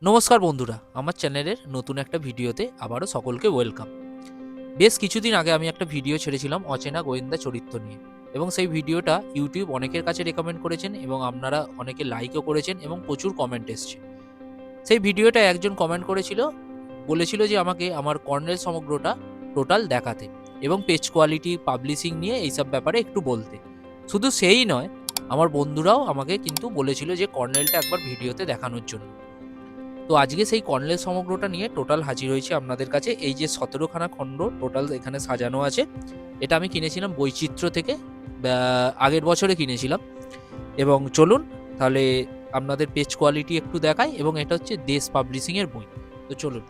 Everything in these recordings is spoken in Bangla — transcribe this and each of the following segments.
নমস্কার বন্ধুরা, আমার চ্যানেলের নতুন একটা ভিডিওতে আবারও সকলকে ওয়েলকাম। বেশ কিছুদিন আগে আমি একটা ভিডিও ছেড়েছিলাম অচেনা গোয়েন্দা চরিত্র নিয়ে, এবং সেই ভিডিওটা ইউটিউব অনেকের কাছে রেকমেন্ড করেছেন এবং আপনারা অনেকে লাইকও করেছেন এবং প্রচুর কমেন্ট এসছে। সেই ভিডিওটা একজন কমেন্ট করেছিল, বলেছিল যে আমাকে আমার কর্নেল সমগ্রটা টোটাল দেখাতে এবং পেজ কোয়ালিটি পাবলিশিং নিয়ে এইসব ব্যাপারে একটু বলতে। শুধু সেই নয়, আমার বন্ধুরাও আমাকে কিন্তু বলেছিল যে কর্নেলটা একবার ভিডিওতে দেখানোর জন্য। তো আজকে সেই কর্নেল সমগ্রটা নিয়ে টোটাল হাজির হয়েছে আপনাদের কাছে। এই যে ১৭খানা খণ্ড টোটাল এখানে সাজানো আছে, এটা আমি কিনেছিলাম বৈচিত্র্য থেকে, আগের বছরে কিনেছিলাম। এবং চলুন তাহলে আপনাদের পেজ কোয়ালিটি একটু দেখাই, এবং এটা হচ্ছে দেশ পাবলিশিং এর বই। তো চলুন।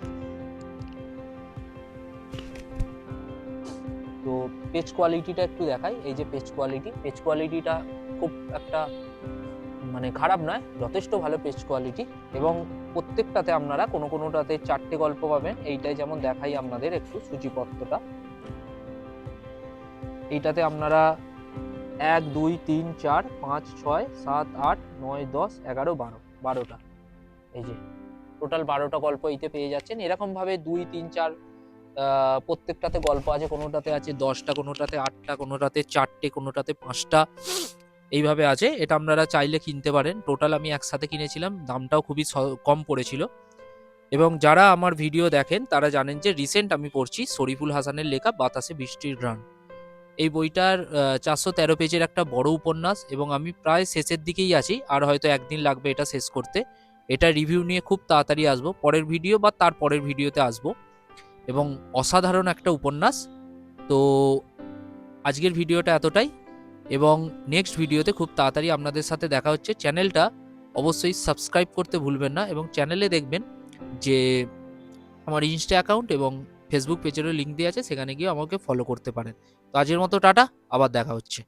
তো পেজ কোয়ালিটিটা একটু দেখাই। এই যে পেজ কোয়ালিটিটা খুব একটা মানে খারাপ নয়, যথেষ্ট ভালো পেজ কোয়ালিটি। এবং প্রত্যেকটাতে আপনারা কোনোটাতে 4টে গল্প পাবেন। এইটাই যেমন দেখাই আপনাদের একটু সূচিপত্রটা। এইটাতে আপনারা 1 2 3 4 5 6 7 8 9 10 11 12 12টা, এই যে টোটাল 12টা গল্প এইতে পেয়ে যাচ্ছেন। এরকম ভাবে 2 3 4 প্রত্যেকটাতে গল্প আছে। কোনোটাতে আছে 10টা, কোনোটাতে 8টা, কোনোটাতে 4টে, কোনোটাতে 5টা, এইভাবে আছে। এটা আপনারা চাইলে কিনতে পারেন। টোটাল আমি একসাথে কিনেছিলাম, দামটাও খুবই কম পড়েছিল। এবং যারা আমার ভিডিও দেখেন তারা জানেন যে রিসেন্ট আমি পড়ছি শরীফুল হাসানের লেখা বাতাসে বৃষ্টির ঘ্রাণ। এই বইটার 413 পেজের একটা বড় উপন্যাস, এবং আমি প্রায় শেষের দিকেই আছি, আর হয়তো একদিন লাগবে এটা শেষ করতে। এটা রিভিউ নিয়ে খুব তাড়াতাড়ি আসবো, পরের ভিডিও বা তার পরের ভিডিওতে আসবো। এবং অসাধারণ একটা উপন্যাস। তো আজকের ভিডিওটা এতটাই, এবং নেক্সট ভিডিওতে খুব তাড়াতাড়ি আপনাদের সাথে দেখা হচ্ছে। চ্যানেলটা অবশ্যই সাবস্ক্রাইব করতে ভুলবেন না, এবং চ্যানেলে দেখবেন যে আমার ইনস্টা অ্যাকাউন্ট এবং ফেসবুক পেজেরও লিঙ্ক দেওয়া আছে, সেখানে গিয়ে আমাকে ফলো করতে পারেন। তো আজকের মতো টাটা, আবার দেখা হচ্ছে।